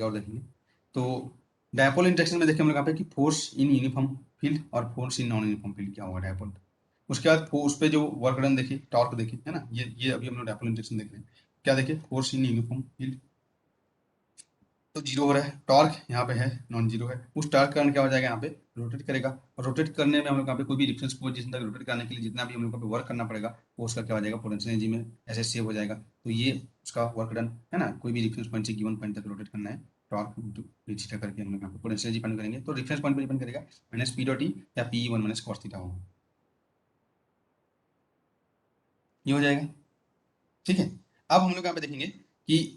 और देखेंगे तो डायपोल इंटरेक्शन में देखिए हम लोग यहाँ पे कि फोर्स इन यूनिफॉर्म फील्ड और force in non uniform field क्या होगा डायपोल। उसके बाद फोर्स पे जो वर्क डन देखिए, टॉर्क देखिए, है ना, ये अभी हम लोग डायपोल इंटरेक्शन देख रहे हैं। क्या देखिए, फोर्स इन यूनिफॉर्म फील्ड तो जीरो हो रहा है, टॉर्क यहाँ पे है नॉन जीरो है। उस टॉर्क कारण क्या हो जाएगा, यहाँ पे रोटेट करेगा, और रोटेट करने में हम लोग यहाँ पे कोई भी रेफरेंस पोजीशन तक रोटेट करने के लिए जितना भी हम लोग को वर्क करना पड़ेगा वो उसका क्या हो जाएगा, पोटेंशियल एनर्जी में ऐसे सेव हो जाएगा। तो ये उसका वर्क डन है ना, कोई भी रेफरेंस पॉइंट से गिवन पॉइंट तक रोटेट करना है, टॉर्क इंटू थीटा करके हम लोग यहाँ पे पोटेंशियल एनर्जी फाइंड करेंगे। तो रेफरेंस पॉइंट पर डिपेंड करेगा माइनस पी डॉट ई या P one minus cos theta होगा, ये हो जाएगा। ठीक है, अब हम लोग यहाँ पे देखेंगे कि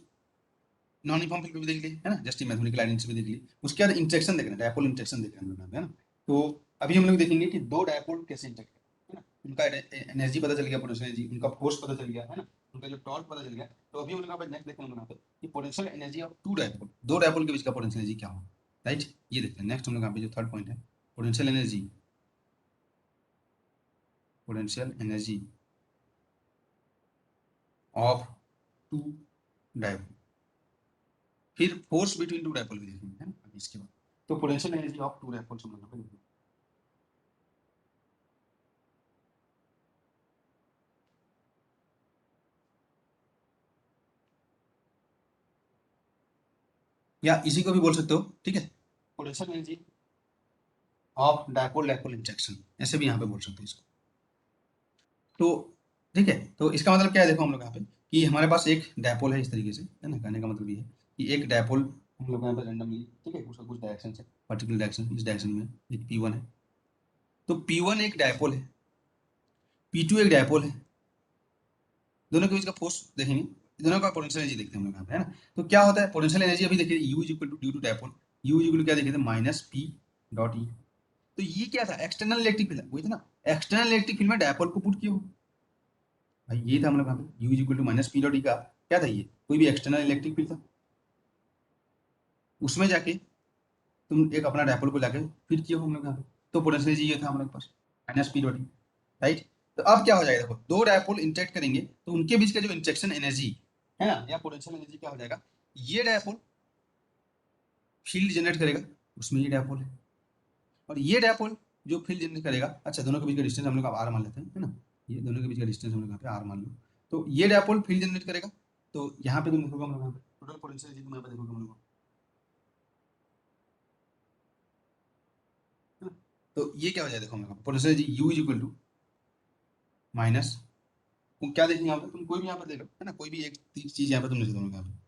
नॉन यूनिफॉर्म फील्ड भी देख ली है ना, जस्ट मैथमेटिकल आइडेंटिटी भी देख ली। उसके बाद इंटरेक्शन देख रहे हैं, डायपोल इंटरेक्शन देख रहे हैं हम लोग, है ना। तो अभी हम लोग देखेंगे कि दो डायपोल कैसे इंटरेक्ट है ना, उनका एनर्जी पता चल गया, पोटेंशियल एनर्जी, उनका फोर्स पता चल गया, है ना, उनका जो टॉर्क पता चल गया। तो अभी हम लोग यहाँ पे नेक्स्ट देखेंगे यहाँ पे कि potential energy of two dipole, दो डायपोल के बीच का पोटेंशियल एनर्जी क्या होगा, राइट। ये देखते हैं नेक्स्ट हम लोग यहाँ पे जो थर्ड पॉइंट है, potential energy, potential energy of two dipole, फिर फोर्स बिटवीन टू डायपोल भी देखेंगे, है ना अभी इसके बाद। तो potential energy of two dipole हम लोग यहाँ पे देखेंगे। या इसी को भी बोल सकते हो, ठीक है, potential energy of dipole dipole interaction, ऐसे भी यहाँ पे बोल सकते हो इसको। तो ठीक है, तो इसका मतलब क्या है, देखो हम लोग यहाँ पे कि हमारे पास एक डायपोल है इस तरीके से, है ना, कहने का मतलब ये है कि एक डायपोल हम लोग यहाँ पे रैंडमली, ठीक है, उसका कुछ डायरेक्शन है, पर्टिकुलर डायरेक्शन, इस डायरेक्शन में एक P1 है। तो P1 एक डायपोल है, P2 एक डायपोल है, दोनों के बीच का फोर्स देखेंगे, दोनों का पोटेंशियल एनर्जी देखते हैं हम लोग यहाँ पे, है ना। तो क्या होता है पोटेंशियल एनर्जी, अभी देखिए U is equal to due to dipole, U is equal to क्या देखे थे, माइनस पी डॉट ई। तो ये क्या था, एक्सटर्नल इलेक्ट्रिक फील्ड, वही था ना, एक्सटर्नल इलेक्ट्रिक फील्ड में डायपोल को पुट किया हो भाई, ये था हम लोग यहाँ पे U is equal to minus P dot E का क्या था, ये कोई भी एक्सटर्नल इलेक्ट्रिक फील्ड था, उसमें जाके तुम एक अपना डायपोल को लाके फिट किए हो हम लोग यहाँ पे। तो पोटेंशियल एनर्जी ये था हमारे पास minus P dot e, right. तो अब क्या हो जाएगा, देखो दो डायपोल इंटरेक्ट करेंगे तो उनके बीच का जो इंटरेक्शन एनर्जी है ना, या पोटेंशियल एनर्जी क्या हो जाएगा, ये डायपोल फील्ड जनरेट करेगा, उसमें ये डायपोल है, और ये डायपोल जो फील्ड जनरेट करेगा, अच्छा दोनों के बीच का डिस्टेंस हम लोग आर मान लेते हैं, है ना, ये दोनों के बीच का डिस्टेंस हम लोग यहाँ पे आर मान लो। तो ये डायपोल फील्ड जनरेट करेगा, तो यहाँ पे तुम देखोगे हम लोग यहाँ पे टोटल पोटेंशियल एनर्जी तुम यहाँ पे देखोगे हम लोग, है ना। तो ये क्या हो जाएगा, देखो हम लोग potential energy U is equal to minus, क्या देखेंगे यहाँ पे, तुम कोई भी यहाँ पर देख लो, है ना, कोई भी एक चीज यहाँ पे तुम लिख दो यहाँ पे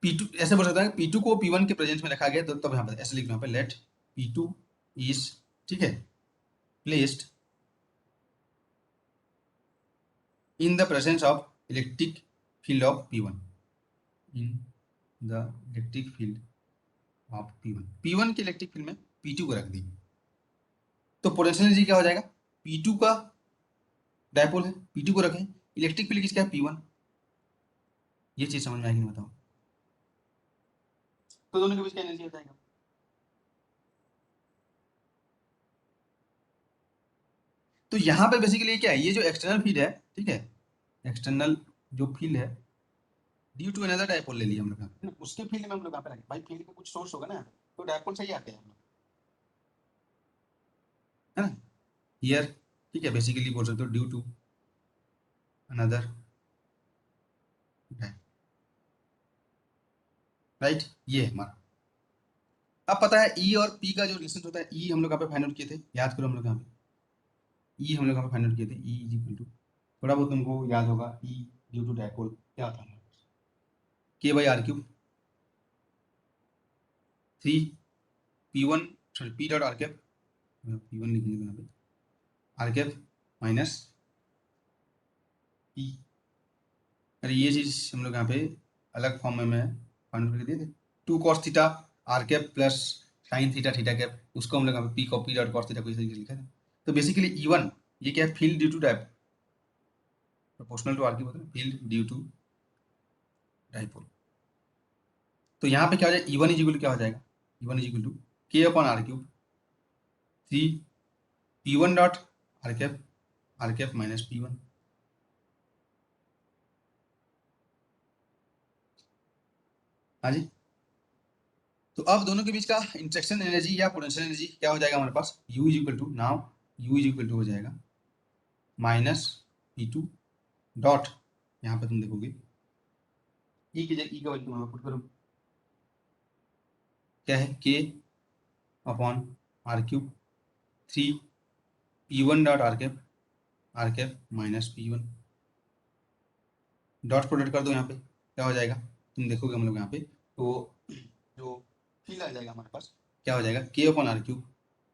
P2, ऐसे बोल सकता है P2 को P1 के प्रेजेंस में रखा गया, तो तब यहाँ पे ऐसे लिखना, यहाँ पे लेट P2 इज, ठीक है, placed in the presence of electric field of P1, in the electric field of P1 के इलेक्ट्रिक फील्ड में P2 को रख दी, तो पोटेंशियल एनर्जी क्या हो जाएगा, P2 का डायपोल है, P2 को रखें, इलेक्ट्रिक फील्ड किसका है, P1। ये चीज समझ में आएगी, बताओ, तो दोनों के बीच का एनर्जी हो जाएगा। तो यहाँ पे बेसिकली क्या है, ये जो एक्सटर्नल फील्ड है, ठीक है, एक्सटर्नल जो फील्ड है ड्यू टू अनदर डायपोल ले लिया हम लोग यहाँ पे, उसके फील्ड में हम लोग यहाँ पे रखे, भाई फील्ड का कुछ सोर्स होगा ना, तो डायपोल सही आते हैं हम लोग, है ना, हियर, ठीक है, बेसिकली बोल सकते हो ड्यू टू अनदर, राइट, ये है हमारा। अब पता है ई और पी का जो रिलेशन होता है, ई हम लोग यहाँ पे फाइंड आउट किए थे, याद करो हम लोग यहाँ पे ई हम लोग यहाँ पे फाइंड आउट किए थे, ई इज इक्वल टू, थोड़ा बहुत तुमको याद होगा, ई ड्यू टू डायपोल क्या था, K by R cube, three P1, sorry P dot R cap, P1 लिखेंगे यहाँ पे आर कैप माइनस पी, अरे ये चीज हम लोग यहाँ पे अलग फॉर्म में मैं फाइंड करके दिए थे, two cos theta R cap plus sine theta theta cap, उसको हम लोग यहाँ पे पी कॉपी डॉट कॉस थीटा को इस तरीके से लिखा था। तो बेसिकली E1 ये क्या है, field due to dipole, proportional to R cube होता है, फील्ड ड्यू टू डायपोल। तो यहाँ पे क्या हो जाएगा, E1 इज इक्वल टू क्या हो जाएगा, E1 is equal to K upon R cube, three P1 dot R cap minus P1, हाँ जी। तो अब दोनों के बीच का इंटरेक्शन एनर्जी या पोटेंशियल एनर्जी क्या हो जाएगा हमारे पास, U is equal to, now U is equal to हो जाएगा माइनस P2 डॉट, यहाँ पे तुम देखोगे ई की जगह ई का वैल्यू मैं पुट करूँ, क्या है K upon R cube 3 P1 dot R cap minus P1 dot product कर दो, यहाँ पे क्या हो जाएगा, तुम देखोगे हम लोग यहाँ पे, तो जो फील्ड आ जाएगा हमारे पास क्या हो जाएगा, K upon R cube,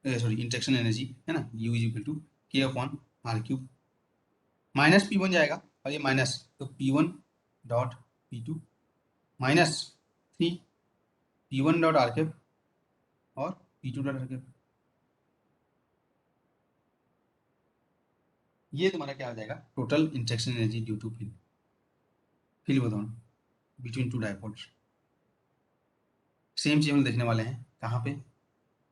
sorry interaction energy है ना, U is equal to K upon R cube minus P1 जाएगा, और ये माइनस, तो P1 dot P2 minus 3 P1 dot R cap और P2 डॉट आर कैप, ये तुम्हारा क्या हो जाएगा, total interaction energy due to field, field बताओ बिटवीन टू डायपोल्स। सेम चीज हम देखने वाले हैं कहाँ पे,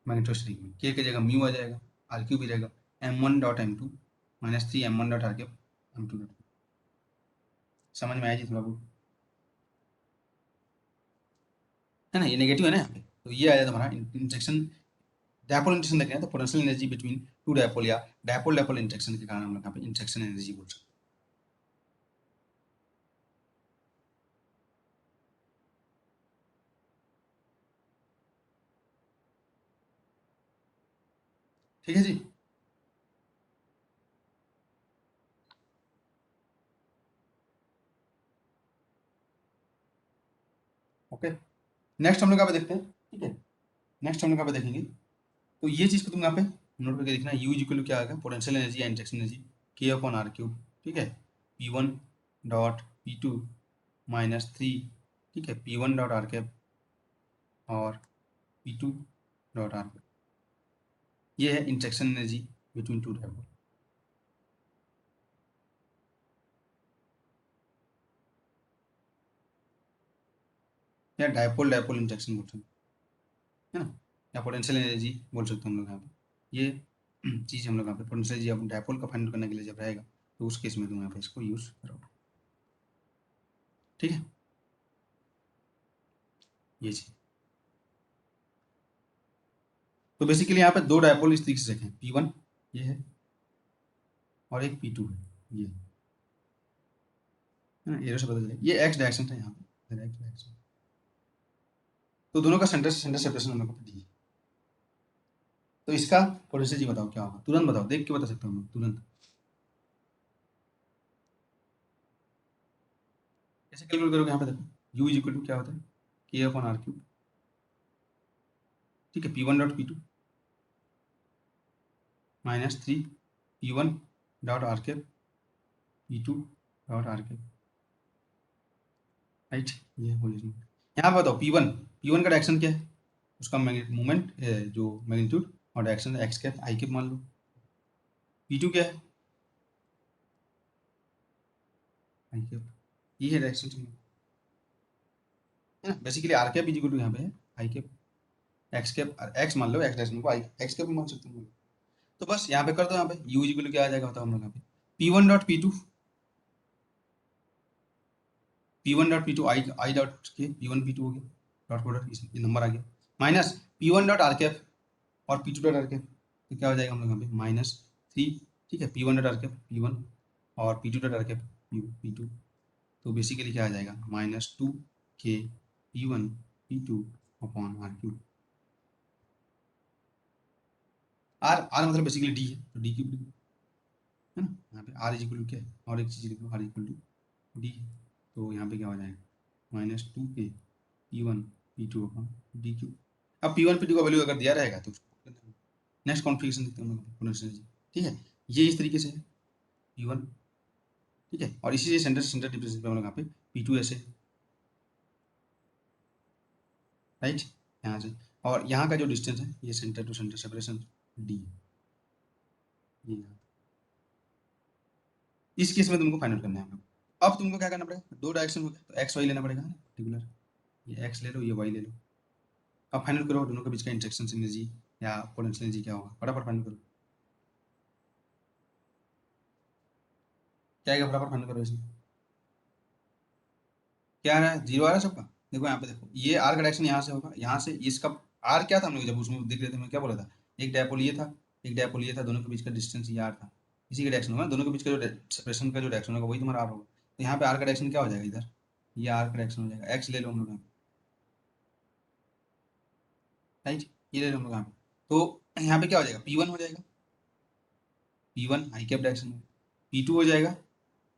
मैग्नेटोस्ट्रिंग में, के जगह म्यू आ जाएगा, आर क्यू भी रहेगा, M1 dot M2 minus 3 M1 dot are Q M2 dot, समझ में आया जी थोड़ा बहुत, है ना, ये नेगेटिव है ना यहाँ पे, तो ये आ जाएगा हमारा इंटरेक्शन, डायपोल इंटरेक्शन देख रहे हैं तो potential energy between two dipole या डायपोल डायपोल इंटरेक्शन के कारण हम लोग यहाँ पे इंटरेक्शन एनर्जी बोल सकते हैं। ठीक है जी। ओके, नेक्स्ट हम लोग यहाँ पे देखते हैं, ठीक है, नेक्स्ट हम लोग यहाँ पे देखेंगे, तो ये चीज़ को तुम यहाँ पे नोट करके देखना, यू इक्वल टू क्या आएगा, पोटेंशियल एनर्जी या इंटरेक्शन एनर्जी के अपॉन आर क्यूब, ठीक है, P1 डॉट P2 माइनस 3, ठीक है, P1 डॉट आर कैप और P2 डॉट आर कैप, ये है interaction energy between two dipole, या डायपोल डायपोल इंटरेक्शन बोल सकते हैं, है ना, या पोटेंशियल एनर्जी बोल सकते हैं हम लोग यहाँ पे, ये चीज़ हम लोग यहाँ पे पोटेंशियल एनर्जी अब डायपोल का फाइंड करने के लिए जब रहेगा तो उस केस में तुम यहाँ पे इसको यूज़ करोगे, ठीक है, ये चीज़। तो बेसिकली यहाँ पे दो डायपोल इस तरीके से रखें, P1 ये है और एक P2 है, ये है ना, एरो से पता चलेगा, ये एक्स डायरेक्शन था यहाँ पे, इधर एक्स डायरेक्शन, तो दोनों का सेंटर से सेंटर सेपरेशन हम लोग को दी है, तो इसका पोटेंशियल जी बताओ क्या होगा, तुरंत बताओ, देख के बता सकता हूँ तुरंत, कैसे कैलकुलेट करोगे, यहाँ पे देखो यू इज इक्वल टू क्या होता है, के अपॉन आर क्यूब, ठीक है, P1 dot P2 minus 3 P1 dot R cap P2 dot R cap, right, ये पोजीशन, यहाँ पे बताओ P1 का डायरेक्शन क्या है, उसका मोमेंट जो मैग्नीट्यूड और डायरेक्शन एक्स कैप आई कैप मान लो, P2 क्या है, आई कैप, ये है डायरेक्शन, है ना, basically R cap is equal to यहाँ पे है I cap, X cap, X मान लो, एक्स डायरेक्शन को आई एक्स कैप भी मान सकते हो, तो बस यहाँ पे कर दो, यहाँ पे यू इज इक्वल टू क्या आ जाएगा बताओ हम लोग यहाँ पे, P1 dot P2, P1 dot P2 I dot के P1 P2 हो गया, डॉट प्रोडक्ट ये नंबर आ गया, minus P1 dot R cap और P2 डॉट आर कैप, तो क्या हो जाएगा हम लोग यहाँ पे माइनस 3, ठीक है, P1 dot R cap P1 और P2 dot R cap P2, तो बेसिकली क्या आ जाएगा minus 2 K P1 P2 upon R cube, R मतलब बेसिकली डी है, तो डी क्यूब लिखो, है ना, यहाँ पे आर इज इक्वल टू क्या है, और एक चीज़ लिखो, आर इक्वल टू डी, तो यहाँ पे क्या हो जाएगा -2K P1 P2 upon D cube, अब P1 P2 का वैल्यू अगर दिया रहेगा तो नेक्स्ट कॉन्फ़िगरेशन देखते हैं हम लोग पोटेंशियल एनर्जी, ठीक है, ये इस तरीके से है P1, ठीक है, और इसी से सेंटर से सेंटर डिफरेंस पे हम लोग यहाँ पे P2 ऐसे, राइट, यहाँ से, और यहाँ का जो डिस्टेंस है ये centre to centre separation D, ये यहाँ। इस केस में तुमको फाइनल करना है हम लोग, अब तुमको क्या करना पड़ेगा, दो डायरेक्शन हो गया तो एक्स वाई लेना पड़ेगा पर्टिकुलर, ये एक्स ले लो ये वाई ले लो, अब फाइनल करो दोनों के बीच का इंटरेक्शन एनर्जी या पोटेंशियल एनर्जी क्या होगा, फटाफट फाइनल करो, क्या आएगा फटाफट फाइनल करो इसमें, क्या आ रहा है, जीरो आ रहा है सबका, देखो यहाँ पे, देखो ये आर का डायरेक्शन यहाँ से होगा, यहाँ से इसका आर क्या था हम लोग जब उसमें देख रहे थे, मैं क्या बोला था, एक डायपोल ये था, एक डायपोल ये था, दोनों के बीच का डिस्टेंस ये आर था, इसी का डायरेक्शन होगा, दोनों के बीच का जो सेपरेशन का जो डायरेक्शन होगा वही तुम्हारा आर होगा। तो यहाँ पे आर का डायरेक्शन क्या हो जाएगा, इधर ये आर का डायरेक्शन हो जाएगा, एक्स ले लो हम लोग यहाँ पे, राइट, ये ले लो हम लोग यहाँ पे। तो यहाँ पे क्या हो जाएगा, P1 हो जाएगा, P1 आई कैप डायरेक्शन में, P2 हो जाएगा,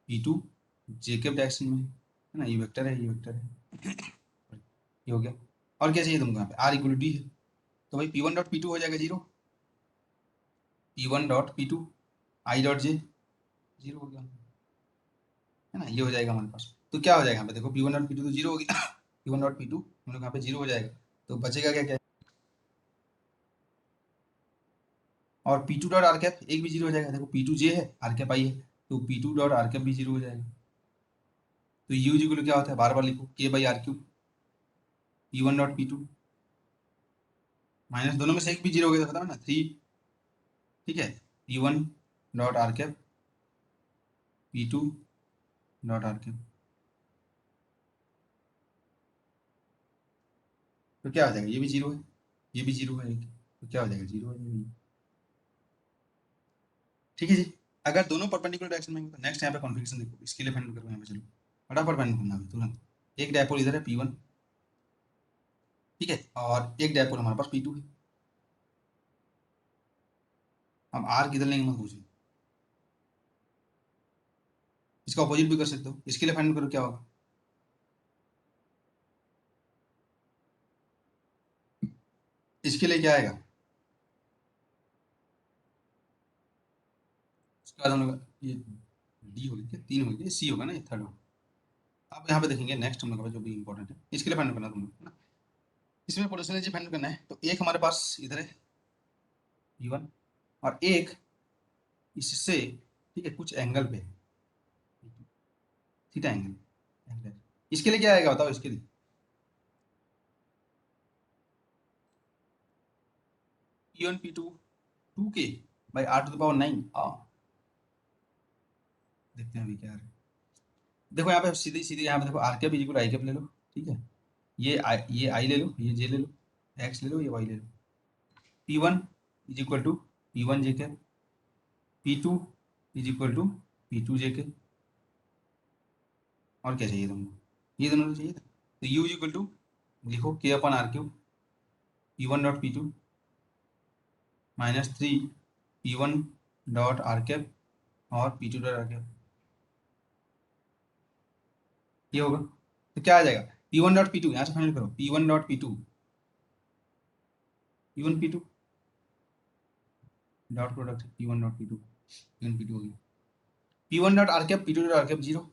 P2 जे कैप डायरेक्शन में, है ना, ये वेक्टर है, ये वेक्टर है, ये हो गया। और क्या चाहिए तुमको यहाँ पे, आर इक्वल डी है, तो भाई P1 डॉट P2 हो जाएगा 0, P1 dot P2 I dot J 0 हो गया, है ना, ये हो जाएगा हमारे पास। तो क्या हो जाएगा यहाँ पे, देखो P1 डॉट P2 तो 0 हो गया, P1 डॉट P2 हम लोग यहाँ पे 0 हो जाएगा, तो बचेगा क्या क्या, और P2 डॉट आर कैप एक भी 0 हो जाएगा, देखो P2 जे है, आर कैप आई है, तो P2 डॉट आर कैप भी 0 हो जाएगा। तो यू जी को क्या होता है, बार बार लिखो, K by R cube, P1 dot P2 minus दोनों में से एक भी 0 हो गया तो बताओ ना, 3, ठीक है, P1 dot R cap P2 dot R cap, तो क्या हो जाएगा, ये भी 0 है, ये भी 0 है, तो क्या हो जाएगा, 0 है, ठीक है जी। अगर दोनों परपेंडिकुलर डायरेक्शन में, तो नेक्स्ट यहाँ पे कॉन्फिगरेशन देखो, इसके लिए फाइंड करो यहाँ पे, चलो फटाफट फाइंड करना है तुरंत। एक डायपोल इधर है P1, ठीक है, और एक डायपोल हमारे पास P2 है। अब आर किधर लेंगे मत पूछो, इसका ऑपोजिट भी कर सकते हो, इसके लिए फाइंड करो क्या होगा, इसके लिए क्या आएगा, उसके बाद हम लोग ये डी हो गया, 3 हो गया, सी होगा ना, ये थर्ड होगा। अब यहाँ पे देखेंगे नेक्स्ट हम लोग का जो भी इंपॉर्टेंट है, इसके लिए फाइंड करना तुम लोग, है ना, इसमें पोटेंशियल एनर्जी फाइंड करना है। तो एक हमारे पास इधर है P1, और एक इससे, ठीक है, कुछ एंगल पे, थीटा एंगल, इसके लिए क्या आएगा बताओ, इसके लिए P1 P2 2K by R to the power 9, देखते हैं अभी क्या है। देखो यहाँ पे सीधे सीधे यहाँ पे देखो, R cap equal I cap ले लो, ठीक है, ये आई ले लो, ये जे ले लो, एक्स ले लो, ये वाई ले लो, P1 is equal to P1 J cap, P2 is equal to P2 J cap, और क्या चाहिए तुमको, ये दोनों तो चाहिए था। तो U इज इक्वल टू लिखो K upon R cube, P1 dot P2 minus 3 P1 dot R cap और P2 डॉट आर कैप, ये होगा। तो क्या आ जाएगा, P1 डॉट P2 यहाँ से फाइनल करो, P1 dot P2, P1 P2 dot product P1 dot P2, P1 P2 हो गया, P1 dot R cap P2 dot R cap 0,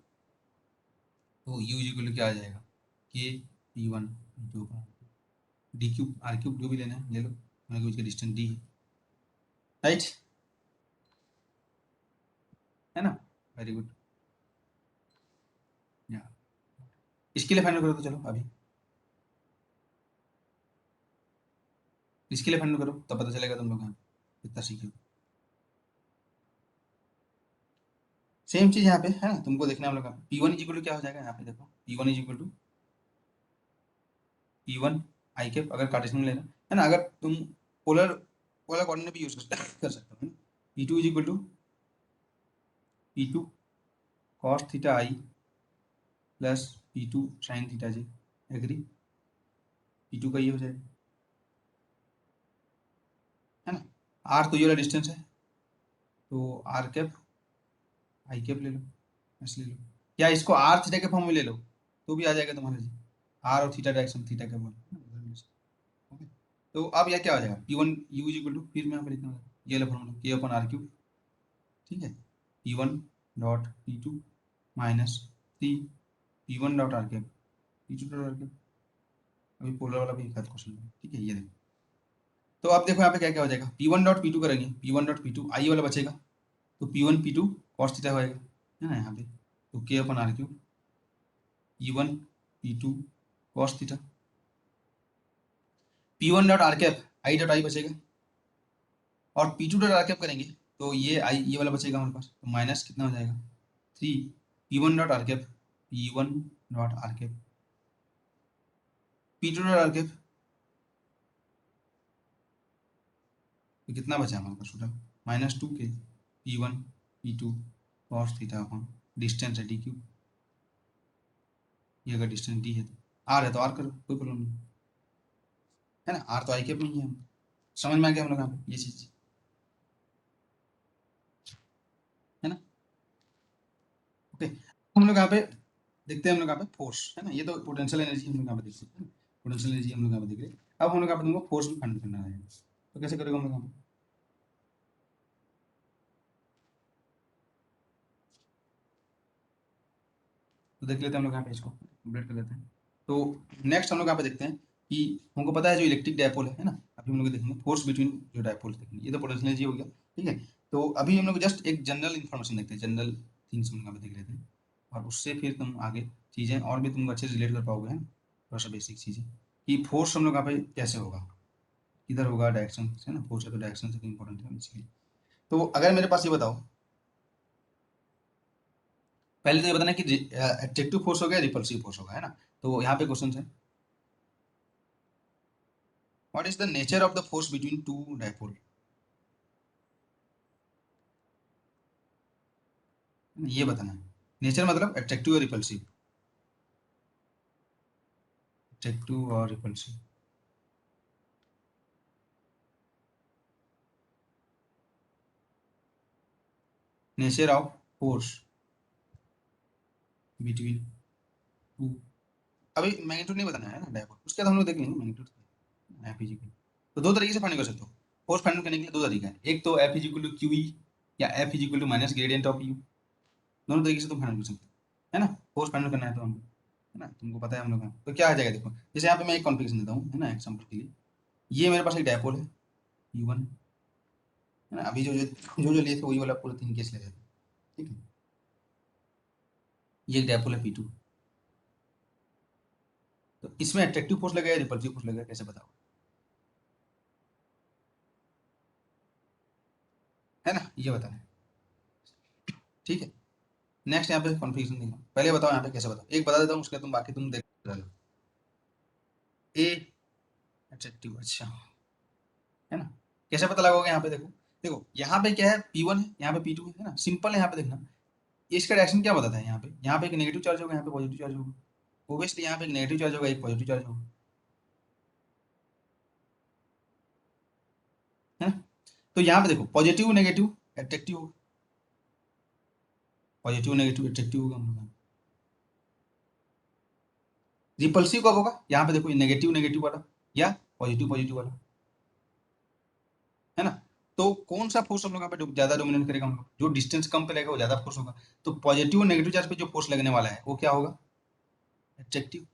तो U इक्वल क्या आ जाएगा, K P1 P2 D cube R cube, जो भी लेना है ले लो, मेरे को इसका डिस्टेंस डी है, राइट, है ना, वेरी गुड। या इसके लिए फाइनल करो, तो चलो अभी इसके लिए फाइनल करो, तब पता चलेगा तुम लोग यहाँ कितना सीखे। सेम चीज यहाँ पे है ना, तुमको देखना है हम लोग का P1 इज इक्वल टू क्या हो जाएगा, यहाँ पे देखो P1 is equal to P1 I cap, अगर कार्टेशियन में लेना है ना, अगर तुम पोलर पोलर कोऑर्डिनेट भी यूज कर सकते हो, है ना, P2 is equal to P2 cos theta I plus P2 sin theta जी, एग्री, P2 का ये हो जाएगा, है ना, आर तो ये वाला डिस्टेंस है, तो आर कैप आई कैप ले लो, ऐसे ले लो, या इसको आर थीटा के फॉर्म में ले लो, तो भी आ जाएगा तुम्हारा जी, आर और थीटा डायरेक्शन थीटा के फॉर्म, ओके। तो अब यह क्या हो जाएगा, P1 U is equal to, फिर मैं यहाँ पर लिखना होगा ये वाला formula K upon R cube, ठीक है, P1 dot P2 minus 3 P1 dot R cap P2 dot R cap, अभी पोलर वाला भी एक आध क्वेश्चन है, ठीक है, ये देखो। तो अब देखो यहाँ पे क्या क्या हो जाएगा, P1 डॉट P2 करेंगे, P1 डॉट P2 आई वाला बचेगा, तो P1 P2 cos थीटा होएगा, है ना, यहाँ पे तो K upon R cube P1 P2 cos theta, P1 dot R cap I dot I बचेगा, और P2 डॉट आर कैप करेंगे तो ये आई ये वाला बचेगा हमारे पास, तो माइनस कितना हो जाएगा 3 P1 dot R cap P1 dot R cap, P2 dot R cap, तो कितना बचा हमारे पास टोटल, -2 के P1 P2 cos theta upon distance है dq, ये अगर डिस्टेंस d है तो r है तो r करो, कोई प्रॉब्लम नहीं है ना, r तो आई कैप नहीं है, समझ में आ गया हम लोग यहाँ पे ये चीज, है ना। ओके, हम लोग यहाँ पे देखते हैं, हम लोग यहाँ पे फोर्स है ना, ये तो पोटेंशियल एनर्जी हम लोग यहाँ पे देख सकते हैं, पोटेंशियल एनर्जी हम लोग यहाँ पे देख रहे हैं। अब हम लोग यहाँ पे तुमको फोर्स भी फाइंड करना है, तो कैसे करेगा हम लोग यहाँ पे, तो देख लेते हैं हम लोग यहाँ पे, इसको कंप्लीट कर लेते हैं। तो नेक्स्ट हम लोग यहाँ पे देखते हैं कि हमको पता है जो इलेक्ट्रिक डायपोल है ना, अभी हम लोग देखेंगे फोर्स बिटवीन जो डायपोल देखेंगे, ये तो पोटेंशियल एनर्जी हो गया, ठीक है। तो अभी हम लोग जस्ट एक जनरल इन्फॉर्मेशन देखते हैं, जनरल थिंग्स हम लोग यहाँ पे देख लेते हैं, और उससे फिर तुम आगे चीज़ें और भी तुम अच्छे से रिलेट कर पाओगे, है ना, थोड़ा सा बेसिक चीज़ें कि फोर्स हम लोग यहाँ पे कैसे होगा, किधर होगा, डायरेक्शन से ना, फोर्स है तो डायरेक्शन से इंपॉर्टेंट है इसलिए। तो अगर मेरे पास ये बताओ, पहले तो ये बताना कि एट्रैक्टिव फोर्स होगा या रिपल्सिव फोर्स होगा, है ना। तो यहाँ पे क्वेश्चन है, what is the nature of the force between two dipole, ये बताना है। नेचर मतलब एट्रैक्टिव और रिपल्सिव, एट्रैक्टिव और repulsive, nature of force between to, अभी मैग्नीट्यूड नहीं बताना है ना डायपोल, उसके बाद हम लोग देख लेंगे मैग्नीट्यूड एफ इज इक्वल, तो दो तरीके से फाइंड कर सकते हो, फोर्स फाइंड करने के लिए दो तरीका है, एक तो f is equal to q e, या f is equal to minus gradient of u, दोनों तरीके से तुम फाइंड कर सकते हो, है ना। फोर्स फाइंड करना है तो हम, है ना, तुमको पता है हम लोग का। तो क्या आ जाएगा देखो, जैसे यहाँ पे मैं एक कॉन्फ़िगरेशन देता हूँ, है ना, एग्जांपल के लिए, ये मेरे पास एक डायपोल है U1, है ना, अभी जो लिए थे वही वाला पूरा 3 केस ले रहे थे, ठीक है। ये एक डायपोल है P2, तो इसमें एट्रैक्टिव फोर्स लगेगा या रिपल्सिव फोर्स लगेगा, कैसे बताओ, है ना, ये बताना है, ठीक है। नेक्स्ट यहाँ पे कॉन्फ़िगरेशन देखना, पहले बताओ यहाँ पे कैसे बताओ, एक बता देता हूँ, उसके तुम बाकी तुम देख लो। ए एट्रैक्टिव, अच्छा, है ना, कैसे पता लगाओगे यहाँ पे, देखो देखो यहाँ पे क्या है, P1 है, यहाँ पे P2 है ना, सिंपल है, यहाँ पे देखना इसका डायरेक्शन क्या बताता है, यहाँ पे एक नेगेटिव चार्ज होगा, यहाँ पे पॉजिटिव चार्ज होगा, ओब्वियसली यहाँ पे एक नेगेटिव चार्ज होगा, एक पॉजिटिव चार्ज होगा, है ना। तो यहाँ पे देखो पॉजिटिव नेगेटिव एट्रैक्टिव होगा, पॉजिटिव नेगेटिव एट्रैक्टिव होगा हम लोग, रिपल्सिव कब होगा, यहाँ पे देखो नेगेटिव नेगेटिव वाला या पॉजिटिव पॉजिटिव वाला, है ना। तो कौन सा फोर्स हम लोग यहाँ पे ज्यादा डोमिनेट करेगा, हम लोग जो डिस्टेंस कम पे रहेगा वो ज्यादा फोर्स होगा, तो पॉजिटिव और नेगेटिव चार्ज पे जो फोर्स लगने वाला है वो क्या होगा, एट्रैक्टिव,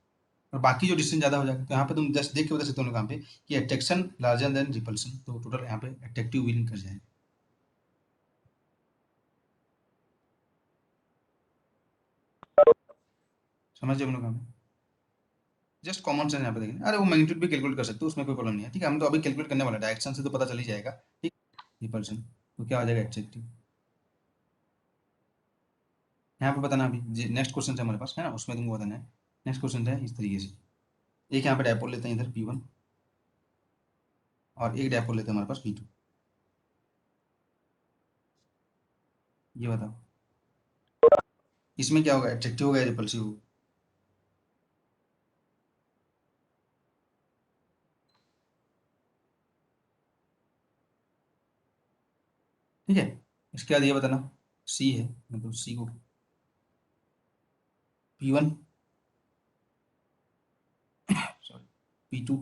और बाकी जो डिस्टेंस ज्यादा हो जाएगा, तो यहाँ पे तुम जस्ट देख के बता सकते हो यहाँ पे कि अट्रैक्शन लार्जर देन रिपल्सन, तो टोटल यहाँ पे अट्रैक्टिव विन कर जाएगा, समझ हम लोग यहाँ पे जस्ट कॉमन सेंस यहाँ पे देखेंगे, अरे वो मैग्नीट्यूड भी कैलकुलेट कर सकते हो, उसमें कोई प्रॉब्लम नहीं है, ठीक है, हम तो अभी कैलकुलेट करने वाला, डायरेक्शन से तो पता चल ही जाएगा, ठीक, रिपल्सन, तो क्या आ जाएगा एट्रैक्टिव, यहाँ पे बताना अभी नेक्स्ट क्वेश्चन है हमारे पास, है ना, उसमें तुमको बताना है। नेक्स्ट क्वेश्चन है इस तरीके से, एक यहाँ पे डायपोल लेते हैं इधर P1, और एक डायपोल लेते हैं हमारे पास P2, ये बताओ इसमें क्या होगा, एट्रैक्टिव होगा या रिपल्सिव होगा, ठीक है। इसके बाद ये बताना, C है, मतलब C को P1, सॉरी P2,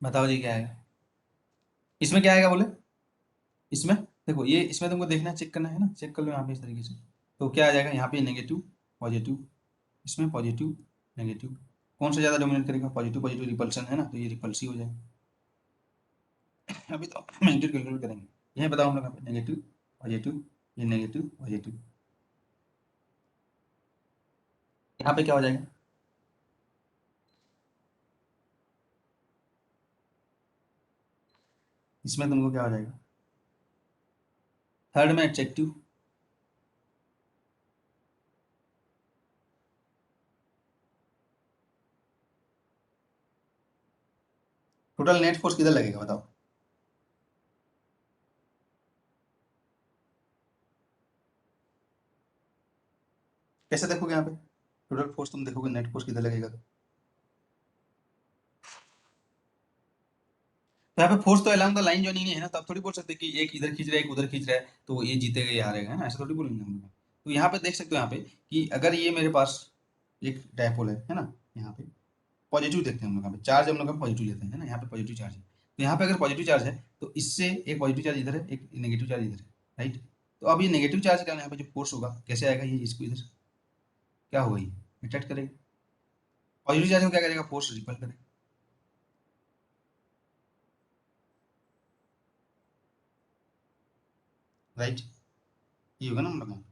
बताओ जी क्या आएगा, इसमें क्या आएगा बोले, इसमें देखो ये, इसमें तुमको देखना है, चेक करना है ना, चेक कर लो यहाँ पे इस तरीके से, तो क्या आ जाएगा यहाँ पे नेगेटिव पॉजिटिव, इसमें पॉजिटिव नेगेटिव, कौन सा ज़्यादा डोमिनेट करेगा, पॉजिटिव पॉजिटिव रिपल्सन है ना, तो ये रिपल्सिव हो जाएगा, अभी तो मैग्नीट्यूड कैलकुलेट करेंगे, यह बताओ हम लोग यहाँ पे नेगेटिव पॉजिटिव ये नेगेटिव पॉजिटिव, यहाँ पे क्या हो जाएगा, इसमें तुमको क्या हो जाएगा, थर्ड में एडजेक्टिव, टोटल नेट फोर्स किधर लगेगा बताओ, कैसे देखोगे यहाँ पे, टोटल फोर्स तुम देखोगे नेट फोर्स किधर लगेगा, तो यहाँ पे फोर्स तो अलोंग द लाइन जॉइनिंग है ना, तो आप थोड़ी बोल सकते कि एक इधर खींच रहा है एक उधर खींच रहा है तो ये जीतेगा ये हारेगा, है ना, ऐसा थोड़ी बोलेंगे हम लोग। तो यहाँ पे देख सकते हो यहाँ पे कि अगर ये मेरे पास एक डायपोल है ना, यहाँ पे पॉजिटिव देखते हैं हम लोग, यहाँ पे चार्ज हम लोग पॉजिटिव लेते हैं, है ना, यहाँ पे पॉजिटिव चार्ज है, तो यहाँ पे अगर पॉजिटिव चार्ज है तो इससे एक पॉजिटिव चार्ज इधर है एक नेगेटिव चार्ज इधर है, राइट। तो अब ये नेगेटिव चार्ज का यहाँ पे जो फोर्स होगा कैसे आएगा, ये इसको इधर क्या होगा, ये अट्रैक्ट करेगा, पॉजिटिव चार्ज को क्या करेगा, फोर्स रिपल करेगा, राइट, ये होगा ना हम लोग यहाँ पे,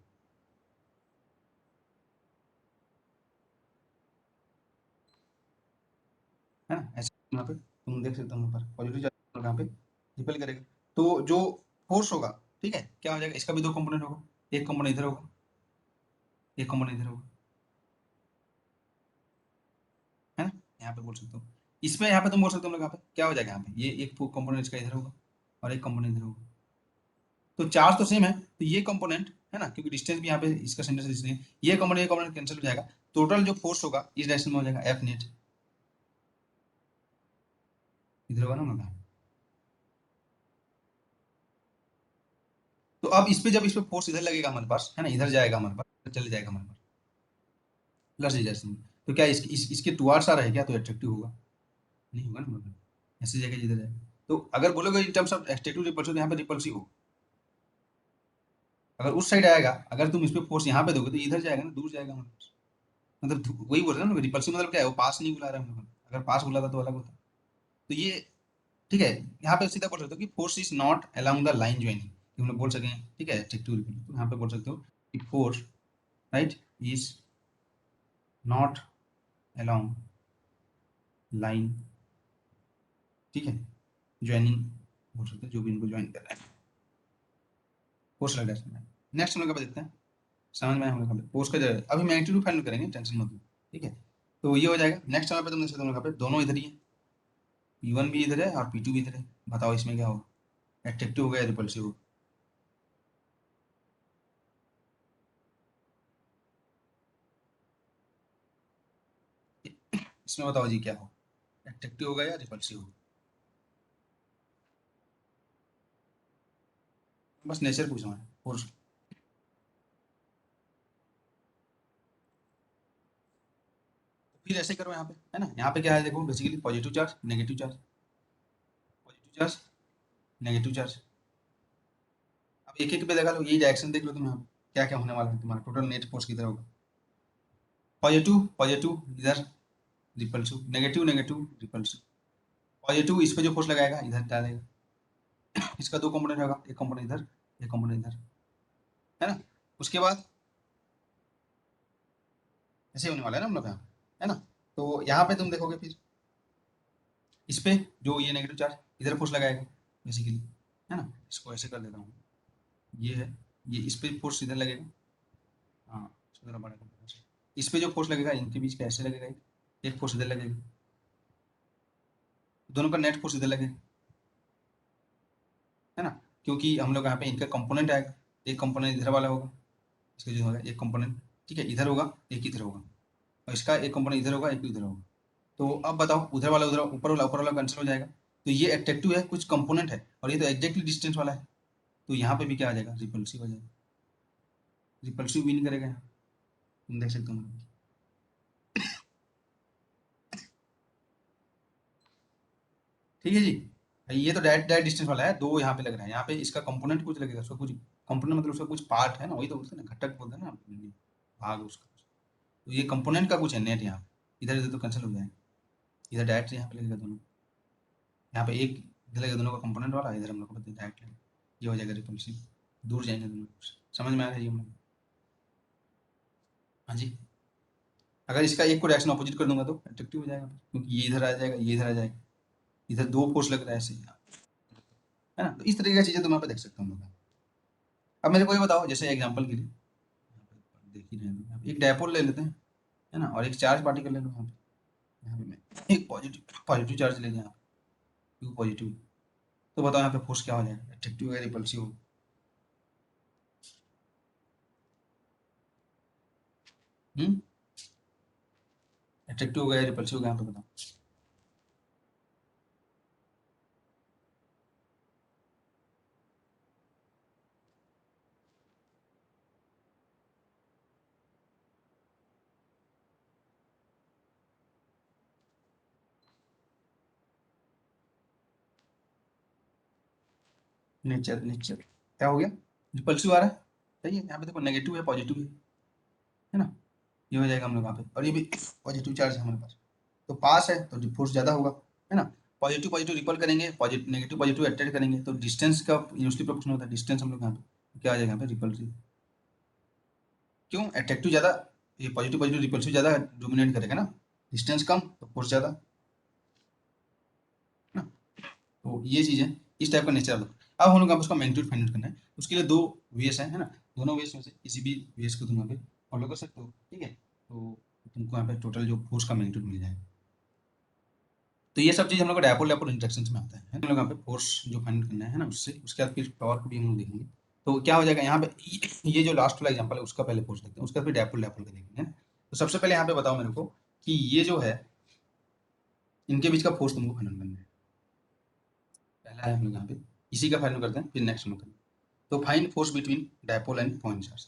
है ना, ऐसे यहाँ पे तुम देख सकते हो यहाँ पर पॉजिटिव चार्ज यहाँ पे रिपल करेगा, तो जो फोर्स होगा, ठीक है, क्या हो जाएगा, इसका भी दो कंपोनेंट होगा, एक कंपोनेंट इधर होगा एक कंपोनेंट इधर होगा, है ना, यहाँ पे बोल सकते हो, इसमें यहाँ पे तुम बोल सकते हो हम लोग यहाँ पे क्या हो जाएगा, यहाँ पे ये एक कंपोनेंट इसका इधर होगा और एक कंपोनेंट इधर होगा, तो चार्ज तो सेम है, तो ये कंपोनेंट है ना, क्योंकि डिस्टेंस भी यहाँ पे इसका सेंटर से डिस्टेंस, ये कंपोनेंट कैंसिल हो जाएगा, टोटल जो फोर्स होगा इस डायरेक्शन में हो जाएगा एफ नेट, इधर होगा ना हम लोग यहाँ। तो अब इस पे जब इस पे फोर्स इधर लगेगा हमारे पास, है ना, इधर जाएगा हमारे पास, इधर चले जाएगा हमारे पास प्लस डायरेक्शन में, तो क्या इसके टुवार्ड्स आ रहा है क्या, तो एट्रैक्टिव होगा, नहीं होगा ना मतलब, ऐसी जगह जिधर जाएगा, तो अगर बोलोगे in terms of attractive repulsive, यहाँ पे रिपल्सिव हो, अगर उस साइड आएगा, अगर तुम इस पे फोर्स यहाँ पे दोगे तो इधर जाएगा ना, दूर जाएगा मतलब वही बोल रहे हैं ना, रिपल्सिव मतलब क्या है, वो पास नहीं बुला रहा है हम लोग, अगर पास बुलाता तो अलग होता, तो ये ठीक है, यहाँ पे सीधा बोल सकते हो कि force is not along the line joining, हम लोग बोल सकें, ठीक है, एट्रैक्टिव रिपल्सिव, तो यहाँ पे बोल सकते हो कि force right is not along line, ठीक है, ज्वाइनिंग बोल सकते हैं, जो भी इनको ज्वाइन कर रहा है फोर्स लग रहा है, नेक्स्ट हम लोग का देखते हैं, समझ में आया हम लोग फोर्स का अभी मैग्नीट्यूड फाइंड करेंगे, टेंशन मत लो, ठीक है, तो ये हो जाएगा, नेक्स्ट समय पे तुम देख सकते हो यहाँ पे दोनों इधर ही है, P1 भी इधर है और P2 भी इधर है, बताओ इसमें क्या होगा, एट्रैक्टिव होगा या रिपल्सिव होगा, इसमें बताओ जी क्या होगा, एट्रैक्टिव होगा या रिपल्सिव होगा, बस नेचर पूछ रहा हूँ फोर्स, फिर ऐसे करो यहाँ पे, है ना, यहाँ पे क्या है देखो, basically positive charge negative charge, positive charge negative charge, अब एक एक पे देखा लो, यही डायरेक्शन देख लो तुम यहाँ पे क्या क्या होने वाला है, तुम्हारा टोटल नेट फोर्स किधर होगा, पॉजिटिव पॉजिटिव इधर, repulsive negative negative repulsive, positive इस पे जो फोर्स लगाएगा इधर डालेगा, इसका दो कंपोनेंट होगा, एक कंपोनेंट इधर एक कंपोनेंट इधर, है ना, उसके बाद ऐसे होने वाला है ना हम लोग यहाँ, है ना, तो यहाँ पे तुम देखोगे फिर इस पे जो ये नेगेटिव चार्ज इधर फोर्स लगाएगा बेसिकली, है ना, इसको ऐसे कर देता हूँ, ये है, ये इस पे फोर्स इधर लगेगा, हाँ इसको जरा बड़ा कर देता हूँ। इस पे जो फोर्स लगेगा इनके बीच का ऐसे लगेगा, एक फोर्स इधर लगेगा, दोनों का नेट फोर्स इधर लगेगा, है ना, क्योंकि हम लोग यहाँ पे इनका कंपोनेंट आएगा, एक कंपोनेंट इधर वाला होगा, इसका जो होगा एक कंपोनेंट, ठीक है, इधर होगा एक इधर होगा, और इसका एक कंपोनेंट इधर होगा एक इधर होगा, तो अब बताओ उधर वाला उधर ऊपर वाला कैंसिल हो जाएगा, तो ये एट्रैक्टिव है कुछ कंपोनेंट है और ये तो एग्जैक्टली डिस्टेंस वाला है, तो यहाँ पे भी क्या आ जाएगा, रिपल्सिव हो जाएगा, रिपल्सिव भी नहीं करेगा यहाँ, तुम देख सकते हो, ठीक है जी, ये तो डायरेक्ट डायरेक्ट डिस्टेंस वाला है, दो यहाँ पे लग रहा है, यहाँ पे इसका कंपोनेंट कुछ लगेगा, उसका कुछ कंपोनेंट मतलब उसका कुछ पार्ट है ना, वही तो बोलते हैं ना, घटक बोलते हैं ना, भाग उसका, तो ये कंपोनेंट का कुछ है नेट यहाँ, इधर इधर तो कैंसिल हो जाएगा, इधर डायरेक्ट यहाँ पे लगेगा दोनों, यहाँ पे एक इधर लगेगा दोनों का कंपोनेंट वाला, इधर हम लोग को डायरेक्ट लगेगा, ये हो जाएगा रिपल्सिव, दूर जाएंगे दोनों, समझ में आ रहा है ये हम लोग? हाँ जी। अगर इसका एक को डायरेक्शन ऑपोजिट कर दूंगा तो अट्रैक्टिव हो जाएगा, क्योंकि ये इधर आ जाएगा, ये इधर आ जाएगा, इधर दो फोर्स लग रहा है ऐसे, है ना? तो इस तरीके की चीजें तुम यहाँ पे देख सकते हो हम लोग। अब मेरे को ये बताओ, जैसे एग्जांपल के लिए यहाँ पे देख ही रहे हैं, यहाँ पे एक डायपोल ले लेते हैं, है ना, और एक चार्ज पार्टिकल ले लो यहाँ पे। यहाँ पे मैं एक पॉजिटिव पॉजिटिव चार्ज ले लिया, क्यू पॉजिटिव। तो बताओ यहाँ पे फोर्स क्या हो जाएगा, अट्रैक्टिव या रिपल्सिव? हम्म, अट्रैक्टिव होगा या रिपल्सिव होगा यहाँ पे बताओ? नेचर नेचर क्या हो गया, रिपल्सिव आ रहा है। सही है, यहाँ पे देखो नेगेटिव है पॉजिटिव है ना, ये हो जाएगा हम लोग यहाँ पे, और ये भी पॉजिटिव चार्ज है हमारे पास, तो पास है तो फोर्स ज़्यादा होगा, है ना। पॉजिटिव पॉजिटिव रिपल करेंगे, पॉजिटिव नेगेटिव पॉजिटिव अट्रैक्ट करेंगे, तो डिस्टेंस का यूनिवर्सली प्रोपोर्शन होता है, डिस्टेंस हम लोग यहाँ पे क्या आ जाएगा, यहाँ पे रिपल्सिव। क्यों, अट्रैक्टिव ज़्यादा, ये पॉजिटिव पॉजिटिव रिपल्सिव ज़्यादा डोमिनेट करेगा ना, डिस्टेंस कम तो फोर्स ज़्यादा, है ना। तो ये चीज़ है, इस टाइप का नेचर है। अब हम लोग यहाँ पे उसका मैग्नीट्यूड फाइंड आउट करना है, उसके लिए दो वेस है ना, दोनों वेस में से किसी भी वेस को तुम यहाँ पे फॉलो कर सकते हो, ठीक है। तो तुमको यहाँ पे टोटल जो फोर्स का मैग्नीट्यूड मिल जाएगा। तो ये सब चीज़ हम लोग को डायपोल डायपोल इंटरेक्शन में आता है, हम लोग यहाँ पे फोर्स जो फाइंड करना है ना, उससे उसके बाद फिर पावर को भी हम लोग देखेंगे। तो क्या हो जाएगा यहाँ पे, ये जो लास्ट वाला एग्जांपल है उसका पहले फोर्स देखते हैं, उसका फिर डायपोल डायपोल का देखेंगे, है ना। तो सबसे पहले यहाँ पे बताओ मेरे को कि ये जो है इनके बीच का फोर्स तुमको फाइंड करना है। पहला है हम लोग यहाँ पे इसी का फाइंड करते हैं, फिर नेक्स्ट हम लोग करेंगे। तो find force between dipole and point charge.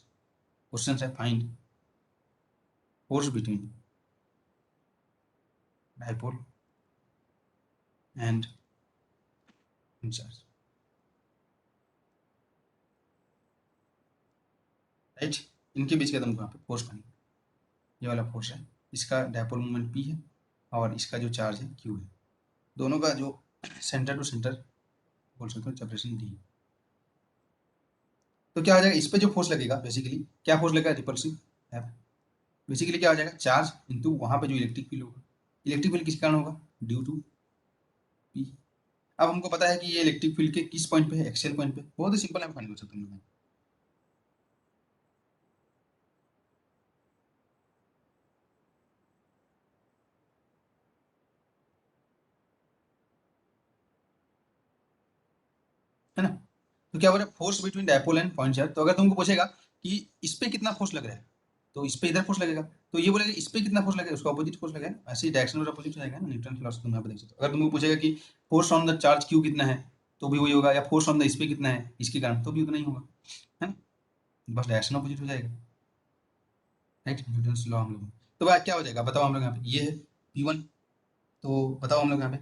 Question है find force between dipole and point charge, right. इनके बीच का तुमको यहाँ पे फोर्स फाइंड, ये वाला फोर्स है, इसका डायपोल मोमेंट पी है और इसका जो चार्ज है क्यू है, दोनों का जो सेंटर टू सेंटर बोल सकते हो सेपरेशन डी। तो क्या हो जाएगा, इस पे जो फोर्स लगेगा बेसिकली क्या फोर्स लगेगा, रिपल्सिव है। बेसिकली क्या हो जाएगा, चार्ज इंटू वहाँ पे जो इलेक्ट्रिक फील्ड होगा, इलेक्ट्रिक फील्ड किस कारण होगा, ड्यू टू पी। अब हमको पता है कि ये इलेक्ट्रिक फील्ड के किस पॉइंट पे है, एक्सियल पॉइंट पे, बहुत ही सिंपल है, फाइंड कर सकते हैं। है ना। तो क्या हो रहा है, force between dipole and point charge. तो अगर तुमको पूछेगा कि इस पे कितना फोर्स लग रहा है, तो इस पे इधर फोर्स लगेगा, तो ये बोलेगा इस पे कितना फोर्स लगेगा, उसका अपोजिट फोर्स लगेगा, ऐसे ही डायरेक्शन और अपोजिट हो जाएगा ना, न्यूटन की लॉ से तुम यहाँ पे देख सकते हो। अगर तुमको पूछेगा कि force on the charge Q कितना है, तो भी वही होगा, या फोर्स ऑन द इस पे कितना है इसके कारण, तो भी उतना ही होगा, है ना। बस डायरेक्शन अपोजिट हो जाएगा, राइट, न्यूटन लॉ हम लोग। तो भाई क्या हो जाएगा बताओ, हम लोग यहाँ पे ये है P1, तो बताओ हम लोग यहाँ पे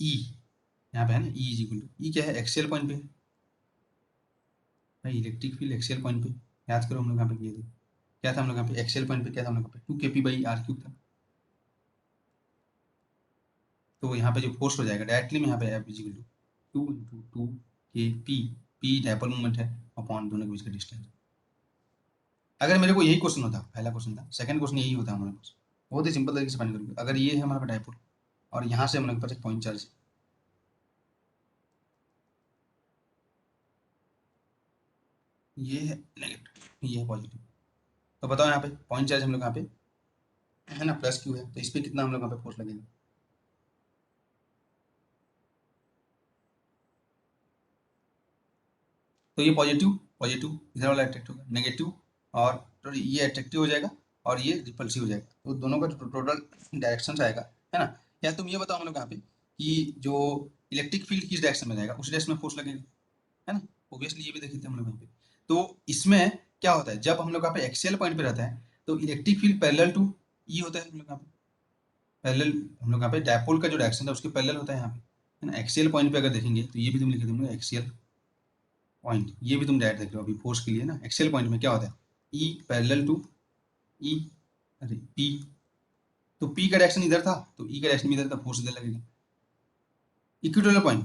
E, यहाँ पे है ना E इज इक्वल टू, ई क्या है, एक्सियल पॉइंट पे है भाई, इलेक्ट्रिक फील्ड एक्सियल पॉइंट पे, याद करो हम लोग यहाँ पे किए थे, क्या था हम लोग यहाँ पे एक्सियल पॉइंट पे, क्या था हम लोग यहाँ पे 2 kp/r³ था। तो यहाँ पे जो फोर्स हो जाएगा डायरेक्टली में यहाँ पे F is equal to 2 × 2 kp, p dipole moment है अपॉन दोनों के बीच का डिस्टेंस। अगर मेरे को यही क्वेश्चन होता, पहला क्वेश्चन था, सेकंड क्वेश्चन यही होता हमारे पास, बहुत ही सिंपल तरीके से फाइंड करोगे। अगर ये है हमारा डायपोल और यहाँ से हमारे पास एक पॉइंट चार्ज, ये है नेगेटिव, ये है पॉजिटिव, तो बताओ यहाँ पे पॉइंट चार्ज हम लोग यहाँ पे है ना प्लस क्यू है, तो इस पर कितना हम लोग यहाँ पे फोर्स लगेगा, तो ये पॉजिटिव पॉजिटिव इधर वाला अट्रैक्टिव होगा, नेगेटिव और तो ये अट्रैक्टिव हो जाएगा और ये रिपल्सिव हो जाएगा, तो दोनों का टोटल डायरेक्शन आएगा, है ना। या तुम ये बताओ हम लोग यहाँ पे कि जो इलेक्ट्रिक फील्ड किस डायरेक्शन में जाएगा, उस डायरेक्शन में फोर्स लगेगा, है ना। ऑब्वियसली ये भी देखे थे हम लोग यहाँ पे। तो इसमें क्या होता है, जब हम लोग यहाँ पे एक्सियल पॉइंट पे रहता है तो इलेक्ट्रिक फील्ड पैरेलल टू ई होता है हम लोग यहाँ पे, पैरेलल हम लोग यहाँ पे डायपोल का जो डायरेक्शन है उसके पैरेलल होता है यहाँ पे, है ना। एक्सियल पॉइंट पे अगर देखेंगे तो ये भी तुम लिखे थे हम लोग एक्सियल पॉइंट, ये भी तुम डायरेक्ट देख रहे हो अभी फोर्स के लिए ना, एक्सियल पॉइंट में क्या होता है ई पैरेलल टू ई, अरे पी, तो पी का डायरेक्शन इधर था तो ई का डायरेक्शन इधर था, फोर्स इधर लगेगा। इक्वेटोरियल पॉइंट,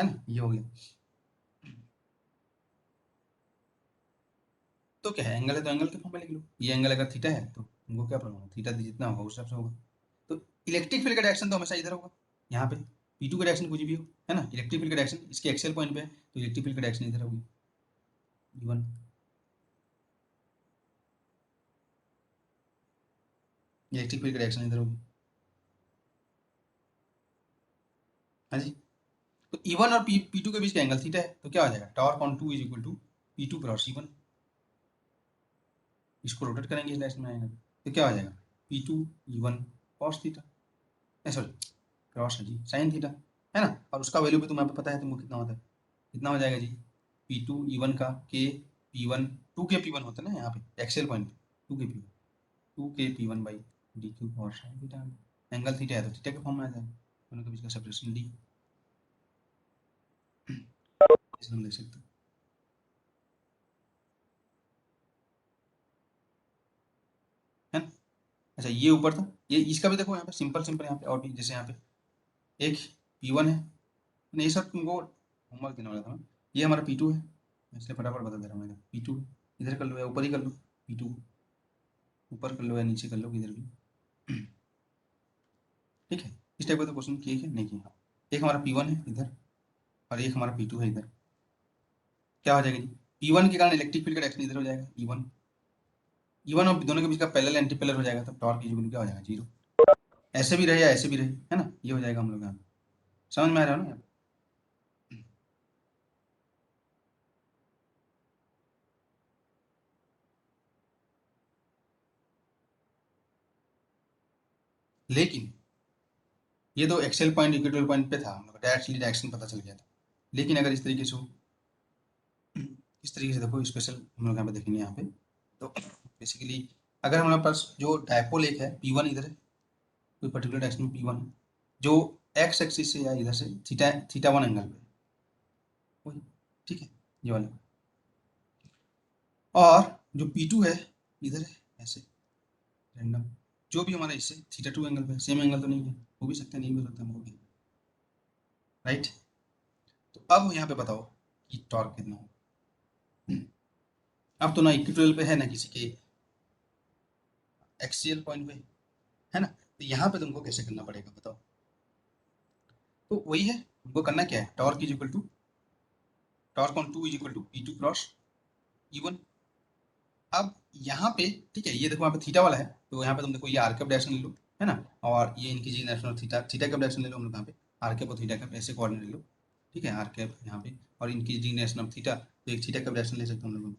है ना, ये हो गया। तो क्या है, एंगल है तो एंगल के फॉर्म में लिख लो, ये एंगल अगर थीटा है तो तुमको क्या प्रॉब्लम है, थीटा जितना होगा उस हिसाब से होगा। तो इलेक्ट्रिक फील्ड का डायरेक्शन तो हमेशा इधर होगा, यहाँ पे P2 का डायरेक्शन कुछ भी हो, है ना, इलेक्ट्रिक फील्ड का डायरेक्शन इसके एक्सियल पॉइंट पे है, तो इलेक्ट्रिक फील्ड का डायरेक्शन इधर होगी E1। इलेक्ट्रिक फील्ड का डायरेक्शन इधर होगी, हाँ जी। तो E1 और P2 के बीच का एंगल थीटा है, तो क्या हो जाएगा, torque on 2 is equal to P2 cross E1। इसको रोटेट करेंगे इस डायरेक्शन में आएगा, तो क्या हो जाएगा, P2 E1 cos theta, sorry cross है जी साइन थीटा, है ना। और उसका वैल्यू भी तुम्हें पता है तुमको कितना होता है, कितना हो जाएगा जी, P2 E1 का K P1 2K P1 होता है ना यहाँ पे एक्सेल पॉइंट पे, 2K P1 by D Q और साइन थीटा, एंगल थीटा है तो थीटा के फॉर्म में आ जाएगा, दोनों के बीच का सेपरेशन डी, इसे हम देख सकते हैं, है ना। अच्छा ये ऊपर था, ये इसका भी देखो यहाँ पे सिंपल सिंपल यहाँ पे, और भी जैसे यहाँ पे एक P1 है, नहीं ये सब तुमको होमवर्क देने वाला था मैं, ये हमारा P2 है, इसलिए फटाफट बता दे रहा हूँ मैं, P2 इधर कर लो या ऊपर ही कर लो, P2 ऊपर कर लो या नीचे कर लो, किधर भी, ठीक है। इस टाइप का तो क्वेश्चन किए क्या, नहीं किया। एक हमारा P1 है इधर और एक हमारा P2 है इधर, क्या हो जाएगा जी, P1 के कारण इलेक्ट्रिक फील्ड का डायरेक्शन इधर हो जाएगा E1 और दोनों के बीच का पैरेलल एंटी पैरेलल हो जाएगा, तो टॉर्क इक्वल क्या हो जाएगा, जीरो। ऐसे भी रहे या ऐसे भी रहे, है ना, ये हो जाएगा हम लोग यहाँ पे। समझ में आ रहा है ना। लेकिन ये तो एक्सेल पॉइंट इक्वेटोरियल पॉइंट पे था, हम लोग डायरेक्टली डायरेक्शन पता चल गया था, लेकिन अगर इस तरीके से हो, इस तरीके से देखो स्पेशल हम लोग यहाँ पे देखेंगे यहाँ पे, तो बेसिकली अगर हमारे पास जो डायपोल एक है P1 इधर है, कोई पर्टिकुलर डायरेक्शन में P1 है, जो एक्स एक्सिस से या इधर से थीटा थीटा 1 एंगल पे वही, ठीक है, ये वाला। और जो P2 है इधर है ऐसे रैंडम, जो भी हमारा इससे थीटा 2 एंगल पे, सेम एंगल तो नहीं है, हो भी सकता है नहीं भी हो सकता है, राइट। तो अब यहाँ पे बताओ कि टॉर्क कितना हो, अब तो ना इक्वेटोरियल पे है ना किसी के एक्सियल पॉइंट पे, है ना, तो यहाँ पे तुमको कैसे करना पड़ेगा बताओ। तो वही है, तुमको करना क्या है, torque is equal to torque on 2 is equal to P2 cross E1। अब यहाँ पे ठीक है, ये देखो यहाँ पे थीटा वाला है, तो यहाँ पे तुम देखो ये आर कैप डायरेक्शन ले लो, है ना, और ये इनकी जी नेशनल थीटा थीटा कैप डायरेक्शन ले लो हम लोग यहाँ पे, आर कैप और थीटा कैप ऐसे कोऑर्डिनेट ले लो, ठीक है, आर कैप यहाँ पे और इनकी जी नेशनल थीटा, तो एक थीटा कैप डायरेक्शन ले सकते हैं हम लोग,